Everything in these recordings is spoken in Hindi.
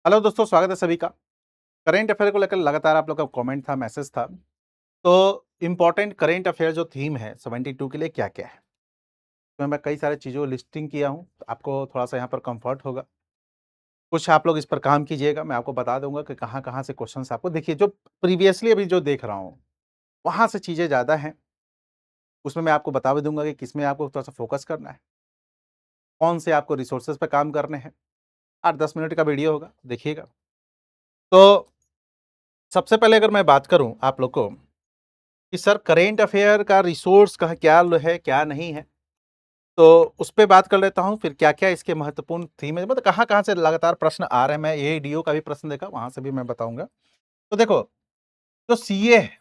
हेलो दोस्तों, स्वागत है सभी का। करेंट अफेयर को लेकर लगातार आप लोग का कमेंट था, मैसेज था। तो इम्पोर्टेंट करेंट अफेयर जो थीम है 72 के लिए क्या-क्या है? तो मैं कई सारी चीज़ों को लिस्टिंग किया हूँ, तो आपको थोड़ा-सा यहाँ पर कम्फर्ट होगा। कुछ आप लोग इस पर काम कीजिएगा, मैं आपको बता दूँगा कि कहाँ-कहाँ से क्वेश्चन्स आपको देखिए जो प्रीवियसली अभी जो देख रहा हूँ, वहाँ से चीज़ें ज़्यादा हैं। उसमें मैं आपको बता भी दूँगा कि किसमें आपको थोड़ा-सा फोकस करना है, कौन से आपको रिसोर्सेज़ पे काम करने हैं। 8-10 मिनट का वीडियो होगा, देखिएगा। तो सबसे पहले अगर मैं बात करूँ आप लोग को कि सर करेंट अफेयर का रिसोर्स कहाँ क्या ल है, क्या नहीं है? तो उस पे बात कर लेता हूँ, फिर क्या-क्या इसके महत्वपूर्ण थीम है, मतलब कहाँ-कहाँ से लगातार प्रश्न आ रहे हैं, मैं एईडीओ का भी प्रश्न देखा, वहाँ से भी मैं बताऊँगा। तो देखो, जो सीए है,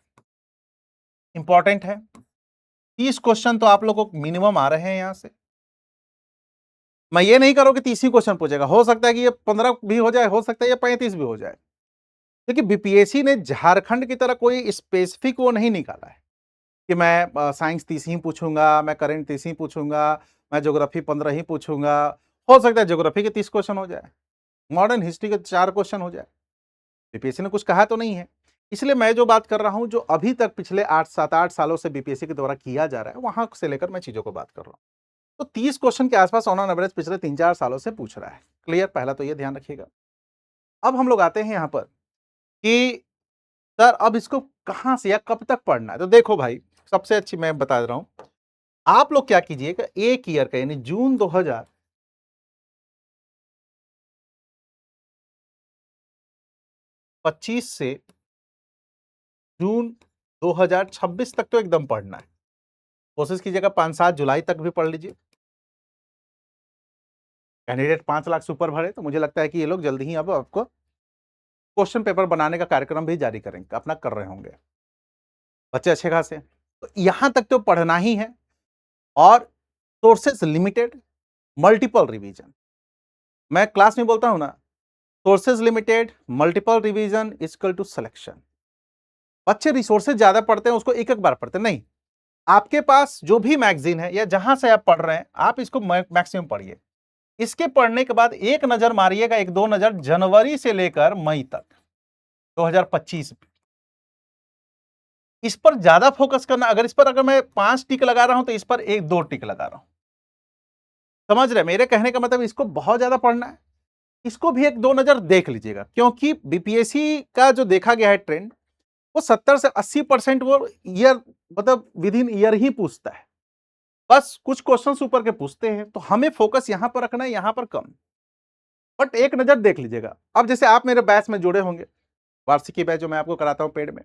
इम्पोर्टेंट है, 30 क्वेश्चन तो आप लोगों को मिनिमम आ रहे हैं यहाँ से। मैं ये नहीं कह रहा हूँ कि 30 ही क्वेश्चन पूछेगा, हो सकता है कि ये 15 भी हो जाए, हो सकता है ये 35 भी हो जाए। देखिए, बीपीएससी ने झारखंड की तरह कोई स्पेसिफिक वो नहीं निकाला है। कि मैं साइंस 30 ही पूछूँगा, मैं करंट 30 ही पूछूँगा, मैं ज्योग्राफी 15 ही पूछूँगा। हो सकता है ज्योग्राफी के 30 क्वेश्चन हो जाए, मॉडर्न हिस्ट्री के 4 क्वेश्चन हो जाए। बीपीएससी ने कुछ कहा तो नहीं है। इसलिए मैं जो बात कर रहा हूँ, जो अभी तक पिछले 8 7-8 सालों से बीपीएससी के द्वारा किया जा रहा है, वहाँ से लेकर मैं चीज़ों को बात कर रहा हूँ। तो 30 क्वेश्चन के आस-पास ऑन एन एवरेज पिछले 3-4 सालों से पूछ रहा है। क्लियर? पहला तो ये ध्यान रखिएगा। अब हम लोग आते हैं यहाँ पर कि सर अब इसको कहाँ से या कब तक पढ़ना है? तो देखो भाई, सबसे अच्छी मैं बता दे रहा हूँ। आप लोग क्या कीजिएगा, 1 ईयर का यानी जून 2025 से जून 2026 तक तो एकदम पढ़ना है। कोशिश कीजिएगा 5-7 जुलाई तक भी पढ़ लीजिए। कैंडिडेट 5 लाख से ऊपर भरे तो मुझे लगता है कि ये लोग जल्दी ही अब आपको क्वेश्चन पेपर बनाने का कार्यक्रम भी जारी करेंगे, अपना कर रहे होंगे। बच्चे अच्छे खासे हैं। तो यहां तक तो पढ़ना ही है और सोर्सेस लिमिटेड, मल्टीपल रिवीजन। मैं क्लास में बोलता हूं ना, sources limited, multiple revision is equal to selection. बच्चे रिसोर्सेज ज्यादा पढ़ते हैं, उसको एक-एक बार पढ़ते हैं, नहीं। आपके पास जो भी मैगज़ीन है या जहाँ से आप पढ़ रहे हैं, आप इसको मैक्सिमम पढ़िए। इसके पढ़ने के बाद एक नज़र मारिएगा, 1-2 नज़र जनवरी से लेकर मई तक 2025 पे। इस पर ज़्यादा फोकस करना, अगर मैं 5 टिक लगा रहा हूँ, तो इस पर 1-2 टिक लगा रहा हूँ। समझ रहे हैं? मेरे कहने का मतलब इसको बहुत ज़्यादा पढ़ना है। इसको भी 1-2 नज़र देख लीजिएगा, क्योंकि बीपीएससी का जो देखा गया है ट्रेंड, वो 70 से 80% वो ईयर मतलब विदिन ईयर ही पूछता है। बस कुछ क्वेश्चंस ऊपर के पूछते हैं, तो हमें फोकस यहां पर रखना है, यहां पर कम। बट एक नजर देख लीजिएगा। अब जैसे आप मेरे बैच में जुड़े होंगे, वार्षिकी बैच जो मैं आपको कराता हूं पेड में,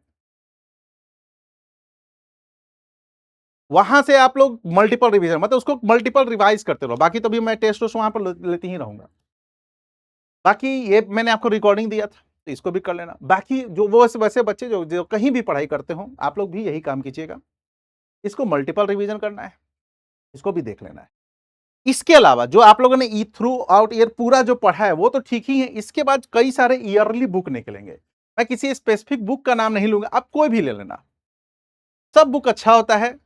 वहां से आप लोग मल्टीपल रिवीजन मतलब उसको मल्टीपल रिवाइज करते रहो। बाकी तो भी मैं टेस्ट वहां पर लेती ही रहूंगा। बाकी ये मैंने आपको रिकॉर्डिंग दिया था, तो इसको भी कर लेना। बाकी जो वो वैसे बच्चे जो कहीं भी पढ़ाई करते हो, आप लोग भी यही काम कीजिएगा। इसको मल्टीपल रिवीजन करना है, इसको भी देख लेना है। इसके अलावा जो आप लोगों ने ई थ्रू आउट ईयर पूरा जो पढ़ा है वो तो ठीक ही है। इसके बाद कई सारे ईयरली बुक निकलेंगे। मैं किसी स्पेसिफिक बुक का नाम नहीं लूंगा, आप कोई भी ले लेना। सब बुक अच्छा होता है,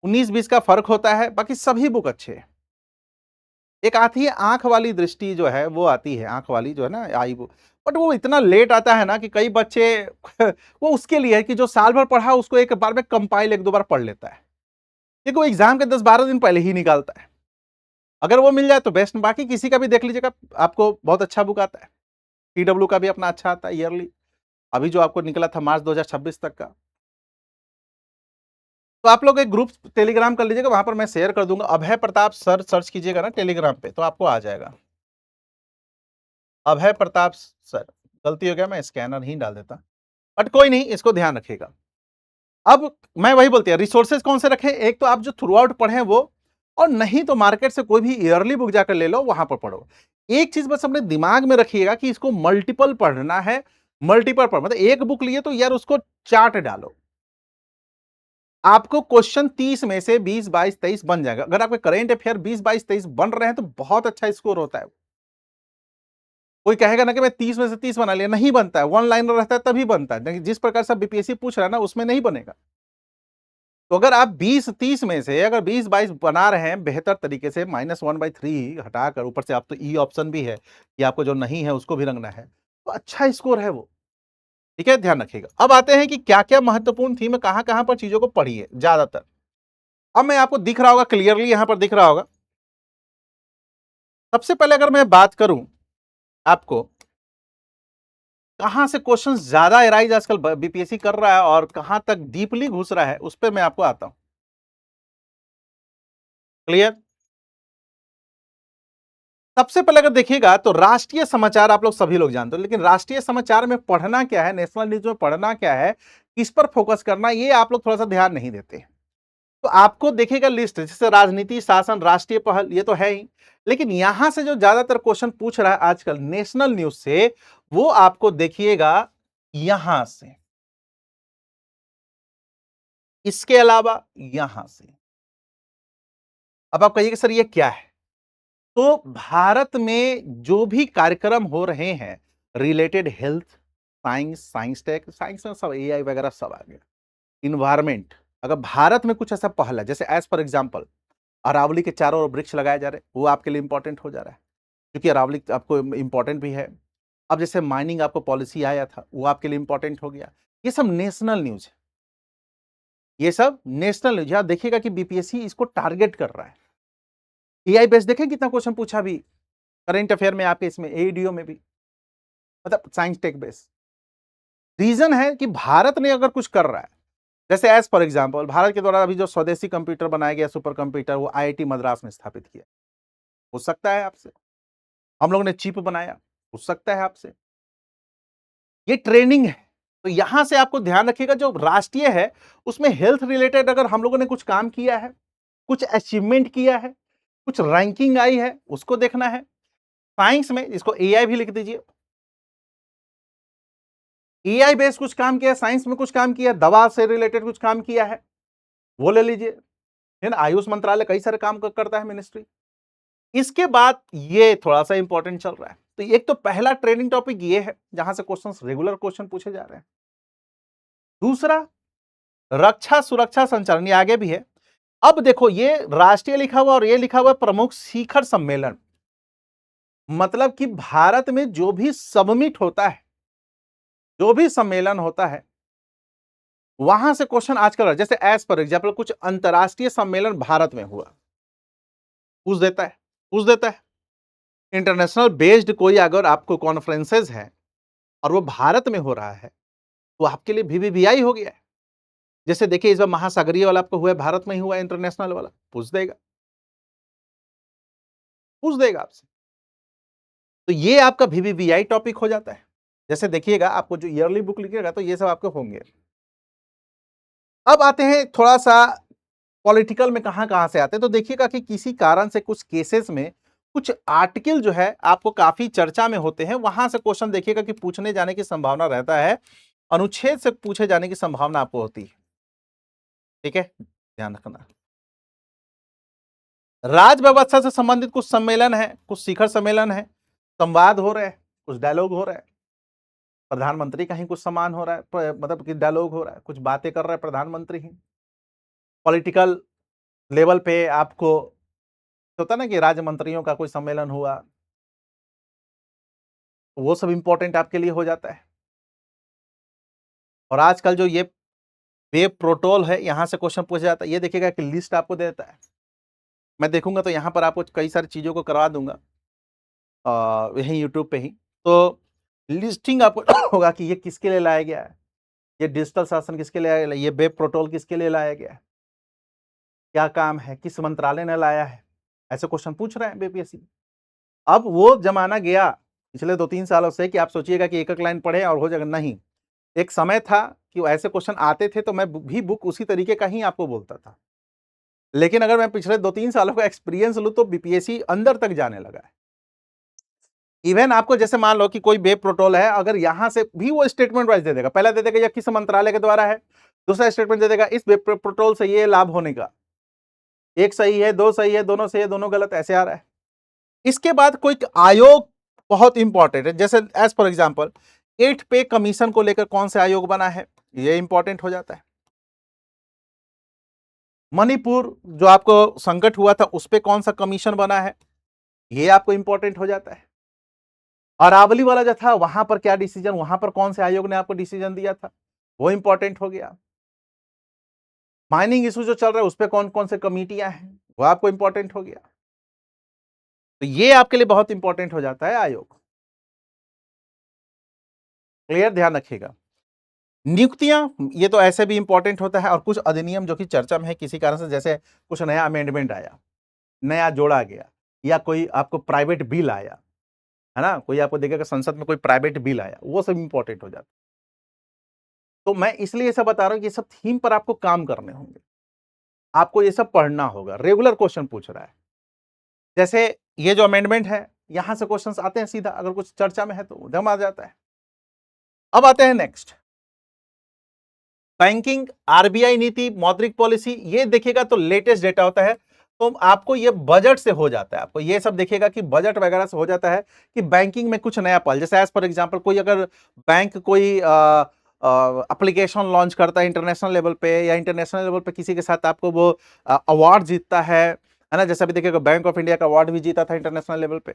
19-20 का फर्क होता है, बाकी सभी बुक अच्छे हैं। एक आती है आंख वाली दृष्टि, जो है वो आती है, आंख वाली जो है ना, आई बुक। बट वो इतना लेट आता है ना कि कई बच्चे वो उसके लिए है कि जो साल भर पढ़ा उसको एक बार में कंपाइल 1-2 बार पढ़ लेता है, क्योंकि वो एग्जाम के 10-12 दिन पहले ही निकालता है। अगर वो मिल जाए तो बेस्ट, बाकी किसी का भी देख लीजिएगा, आपको बहुत अच्छा बुक आता है। पीडब्ल्यू का भी अपना अच्छा आता है ईयरली, अभी जो आपको निकला था मार्च 2026 तक का। तो आप लोग एक ग्रुप टेलीग्राम कर लीजिएगा, वहां पर मैं शेयर कर दूंगा। अभय प्रताप सर सर्च कीजिएगा ना टेलीग्राम पे, तो आपको आ जाएगा। अभय प्रताप सर। गलती हो गया, मैं स्कैनर ही डाल देता, बट कोई नहीं, इसको ध्यान रखिएगा। अब मैं वही बोलती है, रिसोर्सेज कौन से रखें? एक तो आप जो थ्रू आउट पढ़े वो, और नहीं तो मार्केट से कोई भी ईयरली बुक जाकर ले लो, वहां पर पढ़ो। एक चीज बस अपने दिमाग में रखिएगा कि इसको मल्टीपल पढ़ना है। मल्टीपल पढ़ मतलब एक बुक लिए तो यार उसको चार्ट डालो। आपको क्वेश्चन 30 में से 20, 22, 23 बन जाएगा। अगर आपके करेंट अफेयर 20, 22, 23 बन रहे हैं तो बहुत अच्छा स्कोर होता है। कोई कहेगा ना कि मैं 30 में से 30 बना लिया, नहीं बनता है। वन लाइनर रहता है तभी बनता है। जिस प्रकार से बीपीएससी पूछ रहा है ना, उसमें नहीं बनेगा। तो अगर आप 20-30 में से अगर 20-22 बना रहे हैं बेहतर तरीके से -1/3 हटाकर, ऊपर से आप तो ई ऑप्शन भी है कि आपको जो नहीं है उसको भी रंगना है, तो अच्छा स्कोर है वो। ठीक है, ध्यान रखिएगा। अब आते हैं कि क्या-क्या महत्वपूर्ण थीम है, कहाँ-कहाँ पर चीज़ों को पढ़िए ज़्यादातर। अब मैं आपको दिख रहा होगा क्लियरली यहाँ पर दिख रहा होगा। सबसे पहले अगर मैं बात करूँ आपको, कहाँ से क्वेश्चन ज़्यादा एराइज़ आजकल बीपीएससी कर रहा है और कहाँ तक डीपली घुस रहा है, उस पे मैं आपको आता हूँ। क्लियर? सबसे पहले अगर देखिएगा तो राष्ट्रीय समाचार आप लोग सभी लोग जानते हो, लेकिन राष्ट्रीय समाचार में पढ़ना क्या है, नेशनल न्यूज़ में पढ़ना क्या है, किस पर फोकस करना है, ये आप लोग थोड़ा-सा ध्यान नहीं देते। तो आपको देखिएगा लिस्ट, जैसे राजनीति, शासन, राष्ट्रीय पहल, ये तो है ही। लेकिन यहां से जो ज्यादातर क्वेश्चन पूछ रहा है आजकल नेशनल न्यूज से, वो आपको देखिएगा यहां से, इसके अलावा यहां से। अब आप कहिए कि सर ये क्या है? तो भारत में जो भी कार्यक्रम हो रहे हैं related health, science, science tech, science में सब एआई वगैरह सब आ गया, इन्वायरमेंट, अगर भारत में कुछ ऐसा पहल है, जैसे एज फॉर एग्जाम्पल अरावली के चारों ओर वृक्ष लगाए जा रहे हैं, वो आपके लिए इंपॉर्टेंट हो जा रहा है, क्योंकि अरावली आपको इंपॉर्टेंट भी है। अब जैसे माइनिंग आपको पॉलिसी आया था, वो आपके लिए इंपॉर्टेंट हो गया। ये सब नेशनल न्यूज़ है, ये सब नेशनल न्यूज़ है। आप देखिएगा कि बीपीएससी इसको टारगेट कर रहा है। एआई बेस्ड देखें कितना क्वेश्चन पूछा अभी करंट अफेयर में आपके, इसमें एईडीओ में भी, मतलब साइंस टेक बेस्ड। रीजन है कि भारत ने अगर कुछ कर रहा है, जैसे एज फॉर एग्जाम्पल भारत के द्वारा अभी जो स्वदेशी कंप्यूटर बनाया गया, सुपर कंप्यूटर, वो आईआईटी मद्रास में स्थापित किया, हो सकता है आपसे। हम लोगों ने चिप बनाया, हो सकता है आपसे। ये ट्रेनिंग है। तो यहां से आपको ध्यान रखिएगा, जो राष्ट्रीय है उसमें हेल्थ रिलेटेड अगर हम लोगों ने कुछ काम किया है, कुछ अचीवमेंट किया है, कुछ रैंकिंग आई है, उसको देखना है। साइंस में इसको एआई भी लिख दीजिए, एआई बेस्ड कुछ काम किया, साइंस में कुछ काम किया, दवा से रिलेटेड कुछ काम किया है, वो ले लीजिए। है ना, आयुष मंत्रालय कई सारे काम करता है, मिनिस्ट्री। इसके बाद ये थोड़ा सा इंपॉर्टेंट चल रहा है, तो एक तो पहला ट्रेनिंग टॉपिक ये है जहां से क्वेश्चंस, रेगुलर क्वेश्चन पूछे जा रहे हैं। दूसरा, रक्षा सुरक्षा संचालन, ये आगे भी है। अब देखो, ये राष्ट्रीय लिखा हुआ और ये लिखा हुआ प्रमुख शिखर सम्मेलन, मतलब कि भारत में जो भी सबमिट होता है, जो भी सम्मेलन होता है, वहां से क्वेश्चन आजकल, जैसे एज फॉर एग्जाम्पल कुछ अंतरराष्ट्रीय सम्मेलन भारत में हुआ, पूछ देता है, पूछ देता है। इंटरनेशनल बेस्ड कोई अगर आपको कॉन्फ्रेंसेज है और वो भारत में हो रहा है, तो आपके लिए वीवीवीआई हो गया है। जैसे देखिए इस बार महासागरीय वाला आपको हुआ है, भारत में ही हुआ है, इंटरनेशनल वाला, पूछ देगा, पूछ देगा आपसे। तो ये आपका वीवीवीआई टॉपिक हो जाता है। जैसे देखिएगा, आपको जो ईयरली बुक लिखिएगा तो ये सब आपके होंगे। अब आते हैं थोड़ा सा पॉलिटिकल में, कहां-कहां से आते हैं, तो देखिएगा कि किसी कारण से कुछ केसेस में कुछ आर्टिकल जो है आपको काफी चर्चा में होते हैं, वहां से क्वेश्चन देखिएगा कि पूछने जाने की संभावना रहता है, अनुच्छेद से पूछे जाने की संभावना आपको होती है। ठीक है, ध्यान रखना। राज व्यवस्था से संबंधित कुछ सम्मेलन है, कुछ शिखर सम्मेलन है, संवाद हो रहे हैं, कुछ डायलॉग हो रहा है, प्रधानमंत्री का ही कुछ सम्मान हो रहा है, मतलब कि डायलॉग हो रहा है, कुछ बातें कर रहा है प्रधानमंत्री ही। पॉलिटिकल लेवल पे आपको होता ना कि राज्य मंत्रियों का कोई सम्मेलन हुआ, वो सब इंपॉर्टेंट आपके लिए हो जाता है। और आजकल जो ये वेब प्रोटोल है, यहां से क्वेश्चन पूछा जाता है, ये देखिएगा कि लिस्ट आपको दे देता है। मैं देखूंगा तो यहाँ पर आपको कई सारी चीजों को करवा दूंगा, यही यूट्यूब पे ही। तो लिस्टिंग आपको होगा कि ये किसके लिए लाया गया है, ये डिजिटल शासन किसके लिए लाया गया, ये वेब प्रोटोल किसके लिए लाया गया है, क्या काम है, किस मंत्रालय ने लाया है, ऐसे क्वेश्चन पूछ रहे हैं बीपीएससी। अब वो जमाना गया पिछले 2-3 सालों से कि आप सोचिएगा कि एक-एक लाइन पढ़े और हो जाएगा, नहीं। एक समय था कि ऐसे क्वेश्चन आते थे तो मैं भी बुक उसी तरीके का ही आपको बोलता था। लेकिन अगर मैं पिछले 2-3 सालों का एक्सपीरियंस लूँ तो बीपीएससी अंदर तक जाने लगा है। इवन आपको जैसे मान लो कि कोई वेब प्रोटोल है, अगर यहाँ से भी वो स्टेटमेंट वाइज दे देगा, पहला दे देगा ये किस मंत्रालय के द्वारा है, दूसरा स्टेटमेंट दे देगा इस वेब प्रोटोल से ये लाभ होने का, एक सही है, दो सही है, दोनों सही है, दोनों गलत, ऐसे आ रहा है। इसके बाद कोई आयोग बहुत इंपॉर्टेंट है, जैसे एज फॉर एग्जाम्पल 8 पे कमीशन को लेकर कौन सा आयोग बना है, ये इंपॉर्टेंट हो जाता है। मणिपुर जो आपको संकट हुआ था उस पे कौन सा कमीशन बना है, ये आपको इंपॉर्टेंट हो जाता है। अरावली वाला जो था वहां पर क्या डिसीजन, वहां पर कौन से आयोग ने आपको डिसीजन दिया था, वो इंपॉर्टेंट हो गया। माइनिंग इशू जो चल रहा है उस पे कौन कौन से कमिटियां हैं, वो आपको इंपॉर्टेंट हो गया। तो ये आपके लिए बहुत इंपॉर्टेंट हो जाता है आयोग। क्लियर, ध्यान रखिएगा। नियुक्तियां, ये तो ऐसे भी इंपॉर्टेंट होता है, और कुछ अधिनियम जो कि चर्चा में है किसी कारण से, जैसे कुछ नया अमेंडमेंट आया, नया जोड़ा गया, या कोई आपको प्राइवेट बिल आया, है ना, कोई आपको देखेगा संसद में कोई प्राइवेट बिल आया, वो सब इंपॉर्टेंट हो जाता है। तो मैं इसलिए ऐसा बता रहा हूं कि ये सब थीम पर आपको काम करने होंगे, आपको ये सब पढ़ना होगा, रेगुलर क्वेश्चन पूछ रहा है। जैसे ये जो अमेंडमेंट है, यहां से क्वेश्चंस आते हैं सीधा, अगर कुछ चर्चा में है तो उधम आ जाता है। अब आते हैं नेक्स्ट, बैंकिंग, आरबीआई नीति, मौद्रिक पॉलिसी, ये देखिएगा तो लेटेस्ट डेटा होता है, तो आपको ये बजट से हो जाता है, आपको ये सब देखिएगा कि बजट वगैरह से हो जाता है कि बैंकिंग में कुछ नया पल, जैसे एज फॉर एग्जांपल कोई अगर बैंक कोई एप्लीकेशन लॉन्च करता है इंटरनेशनल लेवल पे, या इंटरनेशनल लेवल पे किसी के साथ आपको वो अवार्ड जीतता है ना, जैसे अभी देखिएगा बैंक ऑफ इंडिया का अवार्ड भी जीता था इंटरनेशनल लेवल पे।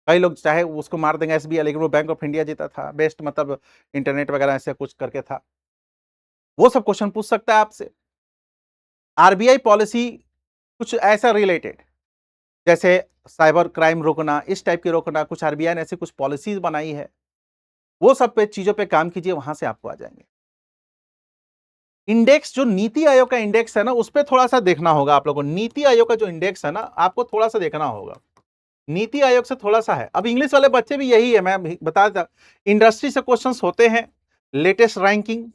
कई लोग चाहे उसको मार देंगे एसबीआई, लेकिन वो बैंक ऑफ इंडिया जीता था, बेस्ट मतलब इंटरनेट वगैरह ऐसे कुछ करके था, वो सब क्वेश्चन पूछ सकता है आपसे। आरबीआई पॉलिसी कुछ ऐसा रिलेटेड, जैसे साइबर क्राइम रोकना, इस टाइप की रोकना, कुछ आरबीआई ने ऐसी कुछ पॉलिसीज बनाई है, वो सब पे चीजों पे काम कीजिए, वहां से आपको आ जाएंगे। इंडेक्स, जो नीति आयोग का इंडेक्स है ना, उस पर थोड़ा सा देखना होगा आप लोगों को। नीति आयोग का जो इंडेक्स है ना, आपको थोड़ा सा देखना होगा, नीति आयोग से थोड़ा सा है। अब इंग्लिश वाले बच्चे भी यही है, मैं बता देता, इंडस्ट्री से क्वेश्चंस होते हैं, लेटेस्ट रैंकिंग,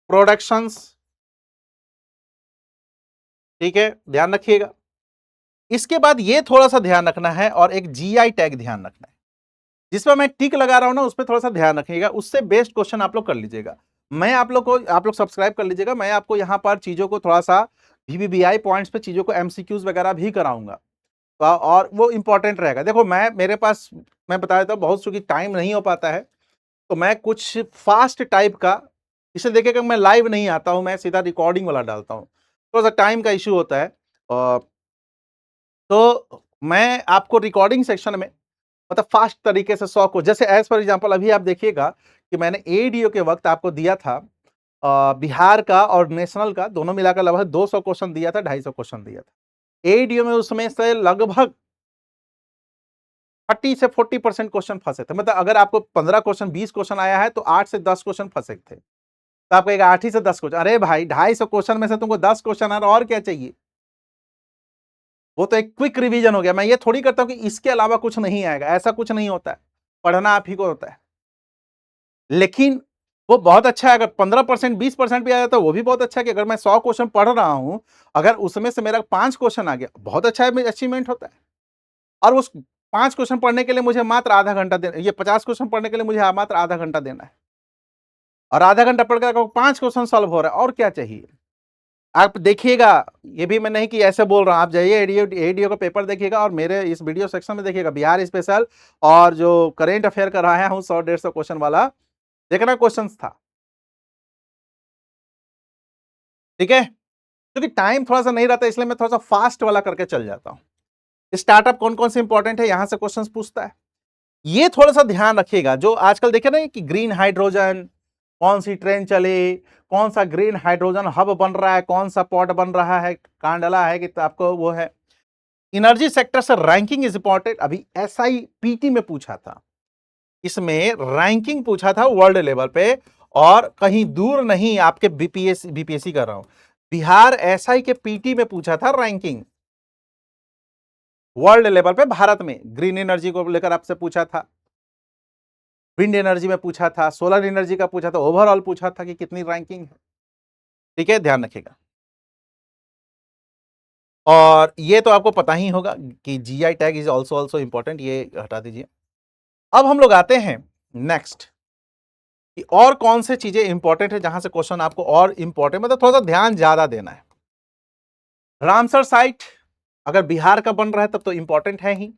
प्रोडक्शंस, ठीक है, ध्यान रखिएगा। इसके बाद ये थोड़ा सा ध्यान रखना है, और एक जीआई टैग ध्यान रखना है, जिसमें मैं टिक लगा रहा हूं ना, उस पर थोड़ा सा ध्यान रखिएगा, उससे बेस्ट क्वेश्चन आप लोग कर लीजिएगा। मैं आप लोग सब्सक्राइब कर लीजिएगा, मैं आपको यहां पर चीजों को थोड़ा सा वीवीबीआई पॉइंट्स पे चीजों को एमसीक्यूज वगैरह भी कराऊंगा, और वो इंपॉर्टेंट रहेगा। देखो मैं मेरे पास, मैं बता देता हूं, बहुत चूंकि टाइम नहीं हो पाता है, तो मैं कुछ फास्ट टाइप का, इसे देखिएगा मैं लाइव नहीं आता हूं, मैं सीधा रिकॉर्डिंग वाला डालता हूं, थोड़ा सा टाइम का इश्यू होता है। तो मैं आपको रिकॉर्डिंग सेक्शन में मतलब फास्ट तरीके से 100 को, जैसे एज फॉर एग्जांपल अभी आप देखिएगा कि मैंने एडीओ के वक्त आपको दिया था बिहार का और नेशनल का दोनों मिलाकर लगभग 200 क्वेश्चन दिया था, 250 क्वेश्चन दिया था एडीओ में, उसमें से लगभग 30 से 40% क्वेश्चन फंसे थे। मतलब अगर आपको 15 क्वेश्चन 20 क्वेश्चन आया है तो 8 से 10 क्वेश्चन फंसे थे, तो आप कहेगा 8 ही से 10 क्वेश्चन, अरे भाई 250 क्वेश्चन में से तुमको 10 क्वेश्चन आ रहा, और क्या चाहिए। वो तो एक क्विक रिवीजन हो गया। मैं ये थोड़ी करता हूं कि इसके अलावा कुछ नहीं आएगा, ऐसा कुछ नहीं होता है, पढ़ना आप ही को होता है। लेकिन वो बहुत अच्छा है, अगर 15% 20% भी आ जाता है वो भी बहुत अच्छा है, कि अगर मैं 100 क्वेश्चन पढ़ रहा हूं, अगर उसमें से मेरा 5 क्वेश्चन आ गया, बहुत अच्छा है, अचीवमेंट होता है। और उस 5 क्वेश्चन पढ़ने के लिए मुझे मात्र आधा घंटा देना, ये 50 क्वेश्चन पढ़ने के लिए मुझे मात्र आधा घंटा देना है, और आधा घंटा पढ़ कर 5 क्वेश्चन सॉल्व हो रहा है, और क्या चाहिए। आप देखिएगा, ये भी मैं नहीं कि ऐसे बोल रहा हूं, आप जाइए एडीओ एडीओ का पेपर देखिएगा, और मेरे इस वीडियो सेक्शन में देखिएगा बिहार स्पेशल, और जो करेंट अफेयर कर रहा हूं 100-150 क्वेश्चन वाला, देखना क्वेश्चन था, ठीक है। क्योंकि टाइम थोड़ा सा नहीं रहता, इसलिए मैं थोड़ा सा फास्ट वाला करके चल जाता हूं। स्टार्टअप कौन कौन से इंपॉर्टेंट है, यहां से क्वेश्चंस पूछता है, ये थोड़ा सा ध्यान रखिएगा। जो आजकल देखे ना कि ग्रीन हाइड्रोजन, कौन सी ट्रेन चले, कौन सा ग्रीन हाइड्रोजन हब बन रहा है, कौन सा पॉट बन रहा है, कांडला है कि तो आपको वो है। एनर्जी सेक्टर से रैंकिंग इज इंपॉर्टेंट, अभी एसआईपीटी में पूछा था, इसमें रैंकिंग पूछा था वर्ल्ड लेवल पे, और कहीं दूर नहीं, आपके बीपीएससी कर रहा हूं, बिहार एसआई के पीटी में पूछा था रैंकिंग वर्ल्ड लेवल पे, भारत में ग्रीन एनर्जी को लेकर आपसे पूछा था, विंड एनर्जी में पूछा था, सोलर एनर्जी का पूछा था, ओवरऑल पूछा था कि कितनी रैंकिंग है, ठीक है, ध्यान रखिएगा। और ये तो आपको पता ही होगा कि GI tag is also also important, ये हटा दीजिए। अब हम लोग आते हैं नेक्स्ट कि और कौन से चीजें इंपॉर्टेंट है, जहां से क्वेश्चन आपको और इंपॉर्टेंट, मतलब थोड़ा सा ध्यान ज्यादा देना है। रामसर साइट अगर बिहार का बन रहा है तब तो इंपॉर्टेंट है ही,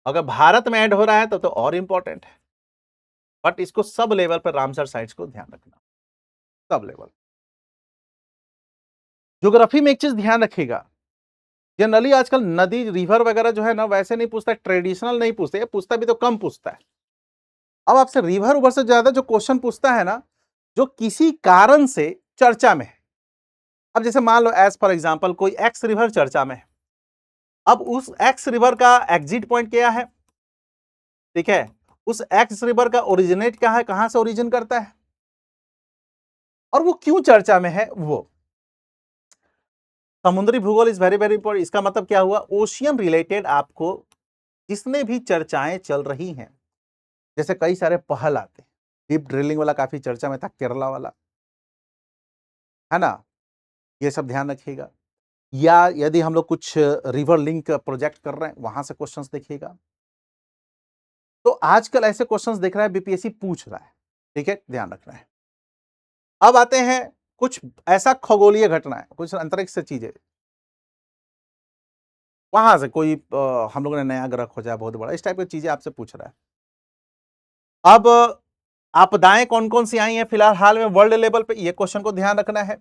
अगर भारत में ऐड हो रहा है तब तो और इंपॉर्टेंट है, बट इसको सब लेवल पर रामसर साइट्स को ध्यान रखना, सब लेवल। ज्योग्राफी में एक चीज ध्यान रखिएगा, जनरली आजकल नदी रिवर वगैरह जो है ना वैसे नहीं पूछता, ट्रेडिशनल नहीं पूछते, पूछता भी तो कम पूछता है। अब आपसे रिवर उवर से ज्यादा जो क्वेश्चन पूछता है ना, जो किसी कारण से चर्चा में है। अब जैसे मान लो एज फॉर एग्जांपल कोई एक्स रिवर चर्चा में है, अब उस एक्स रिवर का एग्जिट पॉइंट क्या है, ठीक है, उस एक्स रिवर का ओरिजिनेट क्या है, कहां से ओरिजिन करता है, और वो क्यों चर्चा में है। वो समुद्री भूगोल इज वेरी वेरी इंपॉर्टेंट। इसका मतलब क्या हुआ, ओशियन रिलेटेड आपको जिसने भी चर्चाएं चल रही हैं, जैसे कई सारे पहल आते हैं, डीप ड्रिलिंग वाला काफी चर्चा में था, केरला वाला, है ना, ये सब ध्यान रखिएगा। या यदि हम लोग कुछ रिवर लिंक प्रोजेक्ट कर रहे हैं, वहां से क्वेश्चंस देखिएगा। तो आजकल ऐसे क्वेश्चंस देख रहा है, बीपीएससी पूछ रहा है, ठीक है, ध्यान रखना है। अब आते हैं कुछ ऐसा खगोलीय घटना है, कुछ अंतरिक्ष से चीजें, वहां से कोई हम लोगों ने नया ग्रह खोजा बहुत बड़ा, इस टाइप की चीजें आपसे पूछ रहा है। अब आपदाएं कौन कौन सी आई हैं फिलहाल हाल में वर्ल्ड लेवल पे, ये क्वेश्चन को ध्यान रखना है।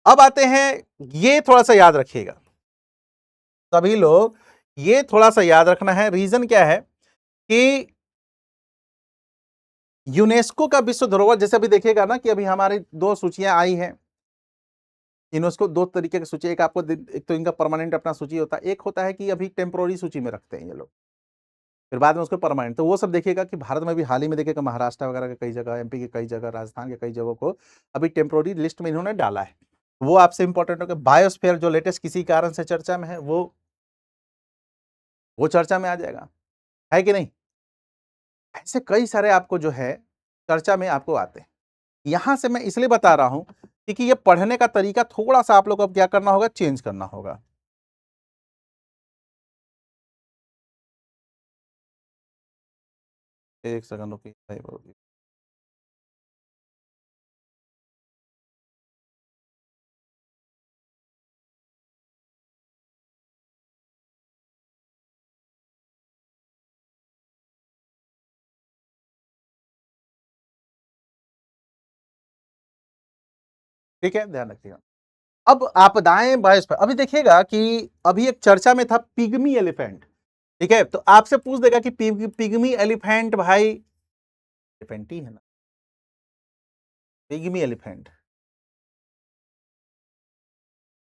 अब आते हैं, ये थोड़ा सा याद रखिएगा सभी लोग, ये थोड़ा सा याद रखना है। रीजन क्या है कि यूनेस्को का विश्व धरोहर, जैसे अभी देखिएगा ना कि अभी हमारी दो सूचियां आई हैं, यूनेस्को दो तरीके की सूची, एक आपको एक तो इनका परमानेंट अपना सूची होता है, एक होता है कि अभी टेम्पोररी सूची में रखते हैं ये लोग, फिर बाद में उसको परमानेंट। तो वो सब देखिएगा कि भारत में भी हाल ही में देखिएगा महाराष्ट्र वगैरह के कई जगह, एमपी के कई जगह, राजस्थान के कई जगहों को अभी टेम्पोररी लिस्ट में इन्होंने डाला है। वो आपसे इंपॉर्टेंट होगा। बायोस्फीयर जो लेटेस्ट किसी कारण से चर्चा में है, वो चर्चा में आ जाएगा, है कि नहीं। ऐसे कई सारे आपको जो है चर्चा में आपको आते हैं। यहां से मैं इसलिए बता रहा हूं क्योंकि ये पढ़ने का तरीका थोड़ा सा आप लोग को अब क्या करना होगा, चेंज करना होगा। एक सेकंड रुकिए। ठीक है, ध्यान रखिएगा। अब आपदाएं बायस पर अभी देखिएगा कि अभी एक चर्चा में था पिग्मी एलिफेंट, ठीक है, तो आपसे पूछ देगा कि पिग्मी एलिफेंट भाई, एलिफेंट ही है ना, पिग्मी एलिफेंट।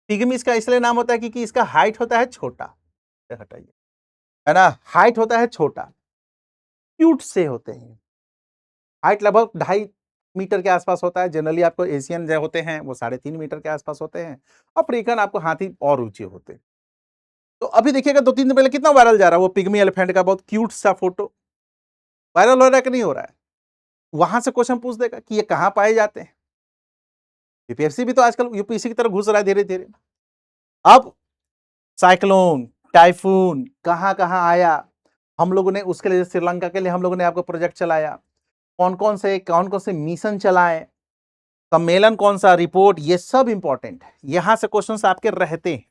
पिग्मी इसका इसलिए नाम होता है क्योंकि इसका हाइट होता है छोटा, हटाइए, है ना, हाइट होता है छोटा, क्यूट से होते हैं, हाइट लगभग 2.5 मीटर के आसपास होता है। जनरली आपको एशियन जो होते हैं वो 3.5 मीटर के आसपास होते हैं, अफ्रीकन आपको हाथी और ऊंचे होते हैं। तो अभी देखिएगा 2-3 दिन पहले कितना वायरल जा रहा है वो पिग्मी एलिफेंट का, बहुत क्यूट सा फोटो वायरल हो रहा है कि नहीं हो रहा है। वहां से क्वेश्चन पूछ देगा कि ये कहां पाए जाते हैं। यूपीएससी भी तो आजकल यूपीएससी की तरफ घुस रहा है धीरे धीरे। अब साइक्लोन, टाइफून कहां कहां आया, हम लोगों ने उसके लिए, श्रीलंका के लिए हम लोगों ने आपको प्रोजेक्ट चलाया, कौन कौन से मिशन चलाए, सम्मेलन कौन सा, रिपोर्ट, ये सब इंपॉर्टेंट है। यहां से क्वेश्चंस आपके रहते हैं,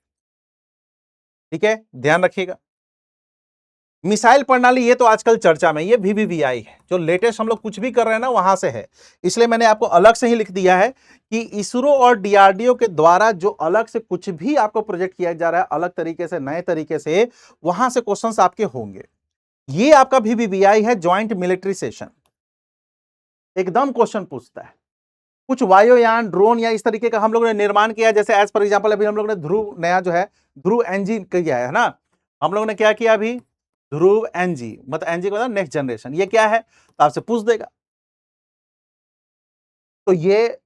ठीक है, ध्यान रखिएगा। मिसाइल प्रणाली ये तो आजकल चर्चा में, ये वीवीवीआई है, जो लेटेस्ट हम लोग कुछ भी कर रहे हैं ना वहां से है। इसलिए मैंने आपको अलग से ही लिख दिया है कि इसरो और डीआरडीओ के द्वारा जो अलग से कुछ भी आपको प्रोजेक्ट किया जा रहा है, अलग तरीके से, नए तरीके से, वहां से क्वेश्चंस आपके होंगे। ये आपका वीवीवीआई है, ज्वाइंट मिलिट्री सेशन, एकदम क्वेश्चन पूछता है। कुछ वायुयान, ड्रोन या इस तरीके का हम लोगों ने निर्माण किया, जैसे एज फॉर एग्जांपल अभी हम लोगों ने ध्रुव नया जो है ध्रुव एनजी किया है ना, हम लोगों ने क्या किया अभी, ध्रुव एनजी, मतलब एनजी का मतलब नेक्स्ट जनरेशन, ये क्या है तो आपसे पूछ देगा। तो ये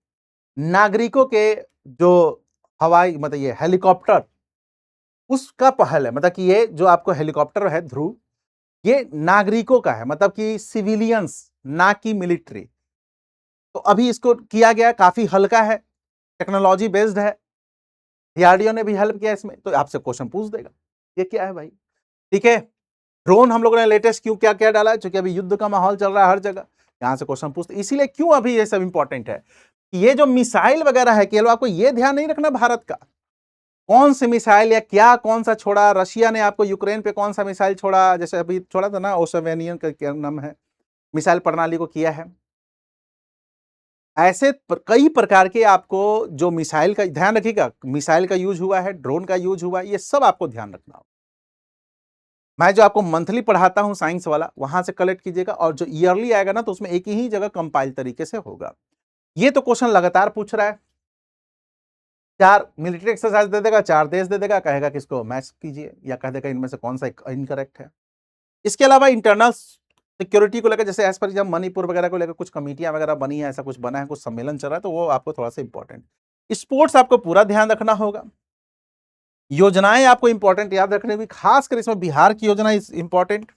नागरिकों के जो हवाई, मतलब ये हेलीकॉप्टर, उसका पहल है, मतलब कि ये जो आपको हेलीकॉप्टर है ध्रुव, ये नागरिकों का है, मतलब कि सिविलियंस, ना कि मिलिट्री। तो अभी इसको किया गया, काफी हल्का है, टेक्नोलॉजी बेस्ड है, डीआरडीओ ने भी हेल्प किया इसमें, तो आपसे क्वेश्चन पूछ देगा ये क्या है भाई, ठीक है। ड्रोन हम लोगों ने लेटेस्ट क्यों क्या क्या डाला है, क्योंकि अभी युद्ध का माहौल चल रहा है हर जगह, यहां से क्वेश्चन पूछते, इसीलिए क्यों अभी ये सब इंपॉर्टेंट है। ये जो मिसाइल वगैरह है, केवल आपको ये ध्यान नहीं रखना भारत का कौन सी मिसाइल या क्या कौन सा छोड़ा, रशिया ने आपको यूक्रेन पे कौन सा मिसाइल छोड़ा, जैसे अभी छोड़ा था ना, ओसवेनियन का क्या नाम है, मिसाइल प्रणाली को किया है। ऐसे कई प्रकार के आपको जो मिसाइल का ध्यान रखिएगा, मिसाइल का यूज हुआ है, ड्रोन का यूज हुआ है, ये सब आपको ध्यान रखना होगा। मैं जो आपको मंथली पढ़ाता हूं साइंस वाला, वहां से कलेक्ट कीजिएगा, और जो ईयरली आएगा ना, तो उसमें एक ही जगह कंपाइल तरीके से होगा। ये तो क्वेश्चन लगातार पूछ रहा है, 4 मिलिट्री एक्सरसाइज दे देगा, 4 देश दे देगा, कहेगा कि इसको मैच कीजिए, या कह देगा इनमें से कौन सा इनकरेक्ट है। इसके अलावा इंटरनल सिक्योरिटी को लेकर, जैसे एज पर जब मणिपुर वगैरह को लेकर कुछ कमेटियां वगैरह बनी है, ऐसा कुछ बना है, कुछ सम्मेलन चल रहा है, तो वो आपको थोड़ा सा इंपॉर्टेंट। स्पोर्ट्स आपको पूरा ध्यान रखना होगा। योजनाएं आपको इंपॉर्टेंट याद रखनी होगी, खासकर इसमें बिहार की योजना इंपॉर्टेंट।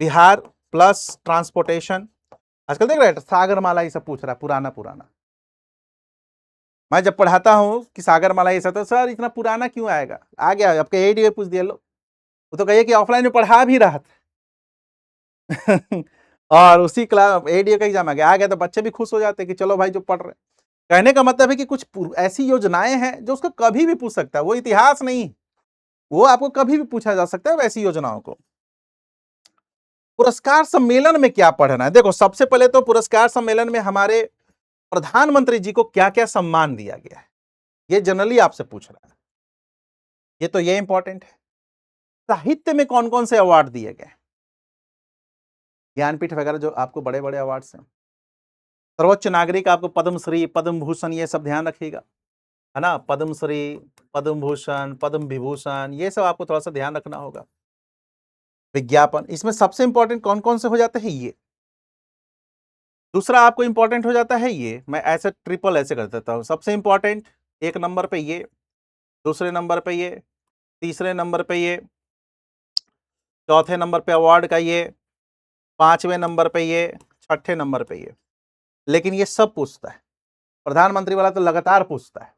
बिहार प्लस ट्रांसपोर्टेशन, आजकल देख रहे हैं सागरमाला ये सब पूछ रहा है, पुराना पुराना। मैं जब पढ़ाता हूं कि सागरमाला ये सब, तो सर इतना पुराना क्यों आएगा, आ गया आपके एडी पूछ दिया लो। वो तो कहिए कि ऑफलाइन में पढ़ा भी रहा था और उसी क्लास एडीए का एग्जाम आ गया तो बच्चे भी खुश हो जाते कि चलो भाई जो पढ़ रहे। कहने का मतलब है कि कुछ ऐसी योजनाएं हैं जो उसको कभी भी पूछ सकता है, वो इतिहास नहीं, वो आपको कभी भी पूछा जा सकता है वैसी योजनाओं को। पुरस्कार सम्मेलन में क्या पढ़ना है, देखो सबसे पहले तो पुरस्कार सम्मेलन में हमारे प्रधानमंत्री जी को क्या क्या सम्मान दिया गया है, ये जनरली आपसे पूछ रहा है। ये इंपॉर्टेंट है। साहित्य में कौन कौन से अवार्ड दिए गए, ज्ञानपीठ वगैरह जो आपको बड़े बड़े अवार्ड्स हैं। सर्वोच्च नागरिक आपको पद्मश्री, पद्म भूषण, ये सब ध्यान रखिएगा, है ना। पद्मश्री, पद्म भूषण, पद्म विभूषण, ये सब आपको थोड़ा सा ध्यान रखना होगा। विज्ञापन, इसमें सबसे इंपॉर्टेंट कौन कौन से हो जाते हैं ये। दूसरा आपको इंपॉर्टेंट हो जाता है ये, मैं ऐसे ट्रिपल ऐसे कर देता हूं। सबसे इंपॉर्टेंट 1 नंबर पे ये, दूसरे नंबर पे ये, तीसरे नंबर पे ये, चौथे नंबर पे अवार्ड का ये, 5वें नंबर पे ये, 6ठे नंबर पे ये। लेकिन ये सब पूछता है, प्रधानमंत्री वाला तो लगातार पूछता है।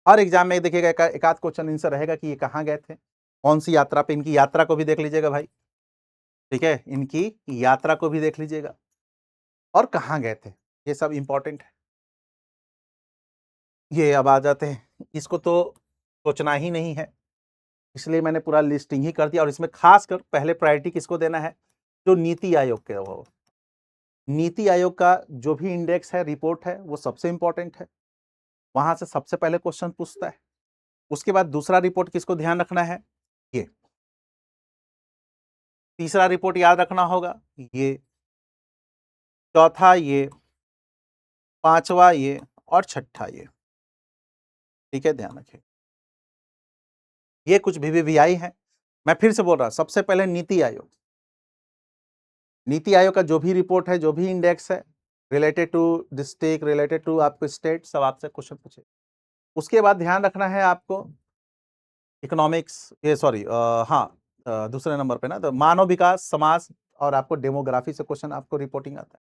हर एग्जाम में देखिएगा एक आध क्वेश्चन इनसे रहेगा कि ये कहाँ गए थे, कौन सी यात्रा पे। इनकी यात्रा को भी देख लीजिएगा भाई, ठीक है, इनकी यात्रा को भी देख लीजिएगा, और कहाँ गए थे, ये सब इंपॉर्टेंट है। ये अब आ जाते हैं, इसको तो सोचना ही नहीं है, इसलिए मैंने पूरा लिस्टिंग ही कर दिया। और इसमें खासकर पहले प्रायोरिटी किसको देना है, जो नीति आयोग के वो, नीति आयोग का जो भी इंडेक्स है, रिपोर्ट है, वो सबसे इंपॉर्टेंट है, वहां से सबसे पहले क्वेश्चन पूछता है। उसके बाद दूसरा रिपोर्ट किसको ध्यान रखना है, ये। तीसरा रिपोर्ट याद रखना होगा ये, चौथा ये, पांचवा ये, और छठा ये, ठीक है, ध्यान रखिए। ये कुछ वीवीआई है। मैं फिर से बोल रहा, सबसे पहले नीति आयोग, नीति आयोग का जो भी रिपोर्ट है, जो भी इंडेक्स है, related to district, related to आपको स्टेट, सब आपसे क्वेश्चन पूछे। उसके बाद ध्यान रखना है आपको इकोनॉमिक्स, ये सॉरी, हाँ, दूसरे नंबर पे ना, तो मानव विकास, समाज, और आपको डेमोग्राफी से क्वेश्चन आपको रिपोर्टिंग आता है।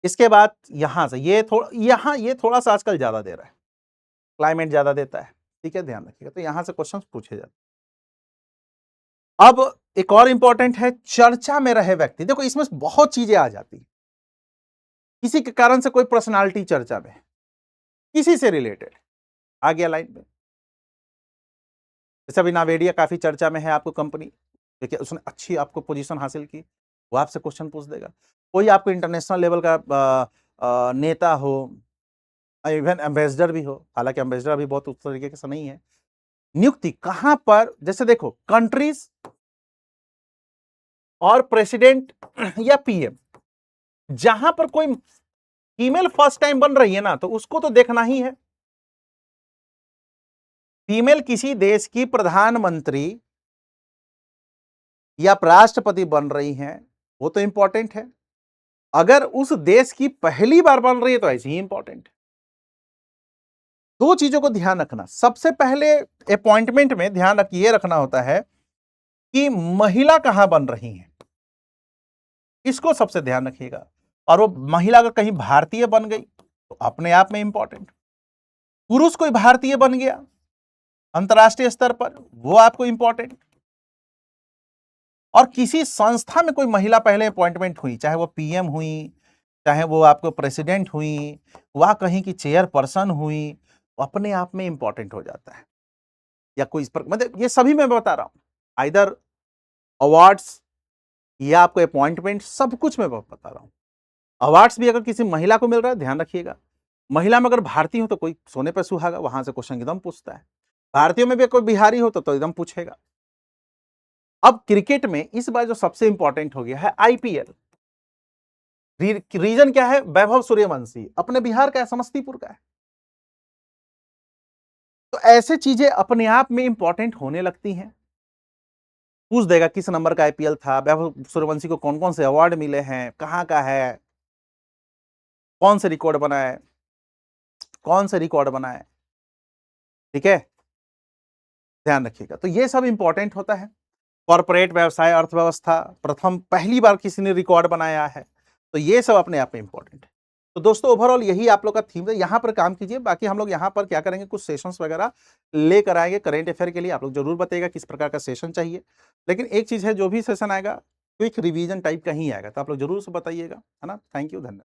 इसके बाद यहां से ये थोड़ा सा आजकल ज्यादा दे रहा है, क्लाइमेट ज्यादा देता है, ठीक है, ध्यान रखिएगा, तो यहां से क्वेश्चन पूछे जाते हैं। अब एक और इंपॉर्टेंट है, चर्चा में रहे व्यक्ति। देखो इसमें बहुत चीजें आ जाती है, किसी के कारण से कोई पर्सनालिटी चर्चा में, किसी से रिलेटेड आ गया लाइन में। जैसे अभी नावेडिया काफी चर्चा में है, आपको कंपनी, देखिए उसने अच्छी आपको पोजीशन हासिल की, वो आपसे क्वेश्चन पूछ देगा। कोई आपको इंटरनेशनल लेवल का नेता हो, इवन एम्बेसडर भी हो, हालांकि एम्बेसडर भी बहुत उस तरीके से नहीं है। नियुक्ति कहां पर, जैसे देखो कंट्रीज और प्रेसिडेंट या पीएम, जहां पर कोई फीमेल फर्स्ट टाइम बन रही है ना, तो उसको तो देखना ही है। फीमेल किसी देश की प्रधानमंत्री या राष्ट्रपति बन रही हैं, वो तो इंपॉर्टेंट है। अगर उस देश की पहली बार बन रही है तो ऐसी ही इंपॉर्टेंट है। दो चीजों को ध्यान रखना, सबसे पहले अपॉइंटमेंट में ध्यान ये रखना होता है कि महिला कहां बन रही है, इसको सबसे ध्यान रखिएगा। और वो महिला अगर कहीं भारतीय बन गई तो अपने आप में इंपॉर्टेंट। पुरुष कोई भारतीय बन गया अंतरराष्ट्रीय स्तर पर, वो आपको इंपॉर्टेंट। और किसी संस्था में कोई महिला पहले अपॉइंटमेंट हुई, चाहे वो पीएम हुई, चाहे वो आपको प्रेसिडेंट हुई, वह कहीं की चेयरपर्सन हुई, अपने आप में इंपॉर्टेंट हो जाता है। या कोई इस पर, मतलब ये सभी मैं बता रहा हूं, आइदर अवार्ड्स या आपको अपॉइंटमेंट, सब कुछ मैं बता रहा हूं। अवार्ड्स भी अगर किसी महिला को मिल रहा है, ध्यान रखिएगा। महिला में अगर भारतीय हो तो कोई सोने पे सुहागा, वहां से क्वेश्चन एकदम पूछता है। भारतीयों में भी कोई बिहारी हो तो एकदम पूछेगा। अब क्रिकेट में इस बार जो सबसे इंपॉर्टेंट हो गया है आईपीएल। रीजन क्या है? वैभव सूर्यवंशी अपने बिहार का है, समस्तीपुर का है। तो ऐसे चीजें अपने आप में इंपॉर्टेंट होने लगती हैं। पूछ देगा किस नंबर का आईपीएल था, वैभव सूर्यवंशी को कौन कौन से अवार्ड मिले हैं, कहां का है, कौन से रिकॉर्ड बनाए, कौन से रिकॉर्ड बनाए। ठीक है, ध्यान रखिएगा। तो ये सब इंपॉर्टेंट होता है। कॉर्पोरेट व्यवसाय, अर्थव्यवस्था, प्रथम पहली बार किसी ने रिकॉर्ड बनाया है, तो ये सब अपने आप में इंपॉर्टेंट है। तो दोस्तों ओवरऑल यही आप लोग का थीम है, यहाँ पर काम कीजिए। बाकी हम लोग यहाँ पर क्या करेंगे, कुछ सेशंस वगैरह लेकर आएंगे करेंट अफेयर के लिए। आप लोग जरूर बताइएगा किस प्रकार का सेशन चाहिए। लेकिन एक चीज है, जो भी सेशन आएगा क्विक रिवीजन टाइप का ही आएगा, तो आप लोग जरूर से बताइएगा, है ना। थैंक यू, धन्यवाद।